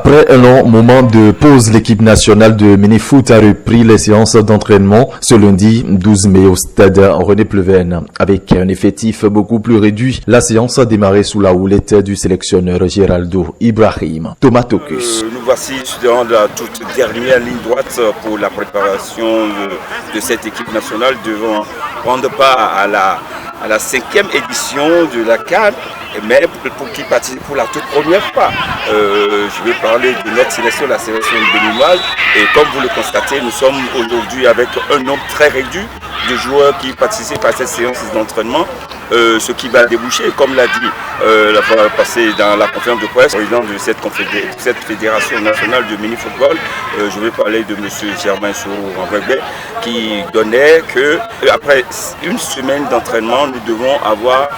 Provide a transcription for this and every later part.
Après un long moment de pause, l'équipe nationale de mini-foot a repris les séances d'entraînement ce lundi 12 mai au stade René Pleven. Avec un effectif beaucoup plus réduit, la séance a démarré sous la houlette du sélectionneur Geraldo Ibrahim. Thomas Tocus. Nous voici dans la toute dernière ligne droite pour la préparation de cette équipe nationale devant prendre part à la 5e édition de la CAN, mais pour qui participe pour la toute première fois. Je vais parler de notre sélection, la sélection béninoise, et comme vous le constatez, nous sommes aujourd'hui avec un nombre très réduit de joueurs qui participent à cette séance d'entraînement, ce qui va déboucher, comme l'a dit la fois passée dans la conférence de presse, président de cette fédération nationale de mini-football, je vais parler de M. Germain Sourou-Renvegbe, qui donnait que après une semaine d'entraînement, nous devons avoir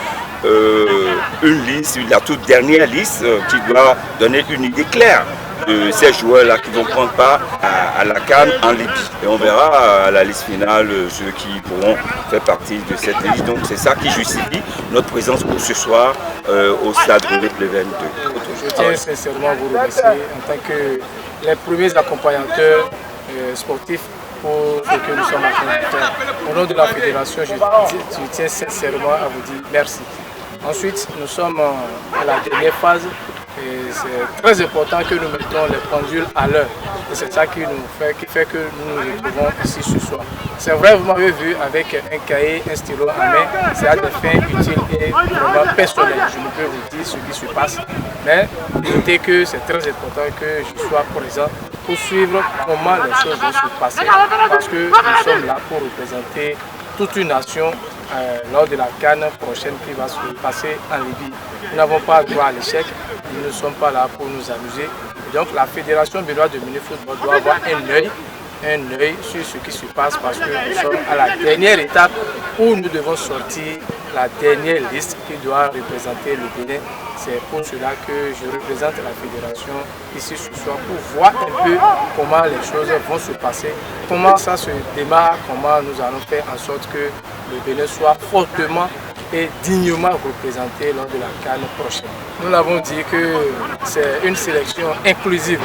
une liste, la toute dernière liste qui doit donner une idée claire de ces joueurs-là qui vont prendre part à la CAN en Libye. Et on verra à la liste finale ceux qui pourront faire partie de cette liste. Donc c'est ça qui justifie notre présence pour ce soir au stade René Pleven de Cotonou. Je tiens sincèrement à vous remercier en tant que les premiers accompagnateurs sportifs pour ce que nous sommes en train de faire. Au nom de la fédération, je tiens sincèrement à vous dire merci. Ensuite, nous sommes à la dernière phase et c'est très important que nous mettons les pendules à l'heure. Et c'est ça qui fait que nous nous retrouvons ici ce soir. C'est vrai, vous m'avez vu avec un cahier, un stylo en main, c'est à des fins utiles et vraiment personnelles. Je ne peux vous dire ce qui se passe, mais notez que c'est très important que je sois présent pour suivre comment les choses vont se passer, parce que nous sommes là pour représenter toute une nation lors de la CAN prochaine qui va se passer en Libye. Nous n'avons pas droit à l'échec, nous ne sommes pas là pour nous amuser. Et donc la Fédération béninoise de mini-football doit avoir un œil sur ce qui se passe, parce que nous sommes à la dernière étape où nous devons sortir la dernière liste qui doit représenter le Bénin. C'est pour cela que je représente la fédération ici ce soir pour voir un peu comment les choses vont se passer, comment ça se démarre, comment nous allons faire en sorte que le Bénin soit fortement et dignement représenté lors de la CAN prochaine. Nous l'avons dit que c'est une sélection inclusive.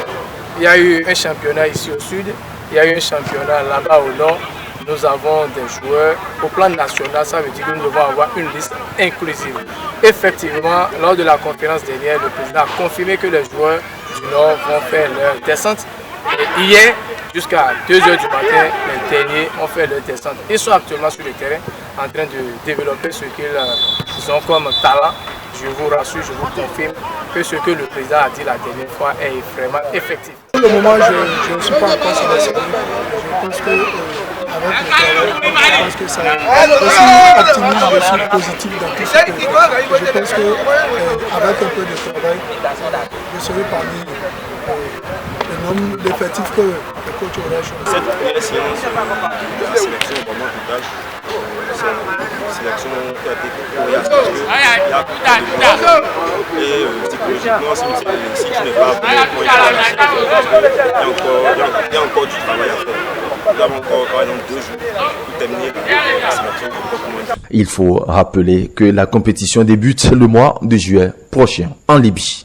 Il y a eu un championnat ici au sud, il y a eu un championnat là-bas au nord. Nous avons des joueurs au plan national, ça veut dire que nous devons avoir une liste inclusive. Effectivement, lors de la conférence dernière, le président a confirmé que les joueurs du Nord vont faire leur descente. Et hier, jusqu'à 2 h du matin, les derniers ont fait leur descente. Ils sont actuellement sur le terrain en train de développer ce qu'ils ont comme talent. Je vous rassure, je vous confirme que ce que le président a dit la dernière fois est vraiment effectif. Pour le moment, je ne suis pas encore sélectionné. Je pense que avec le travail, je pense que ça aussi optimiste, je suis positif dans tout ce que je fais. Je pense qu'avec un peu de travail, je serai parmi le nombre d'effectifs que le coach aurait choisi. Cette première séance de la sélection vraiment totale, c'est une sélection qui a été coriace parce qu'il y a beaucoup de gens et psychologiquement, si tu n'es pas prêt pour y aller, il y a encore du travail à faire. Nous avons encore par exemple 2 jours pour terminer la sélection. Il faut rappeler que la compétition débute le mois de juillet prochain en Libye.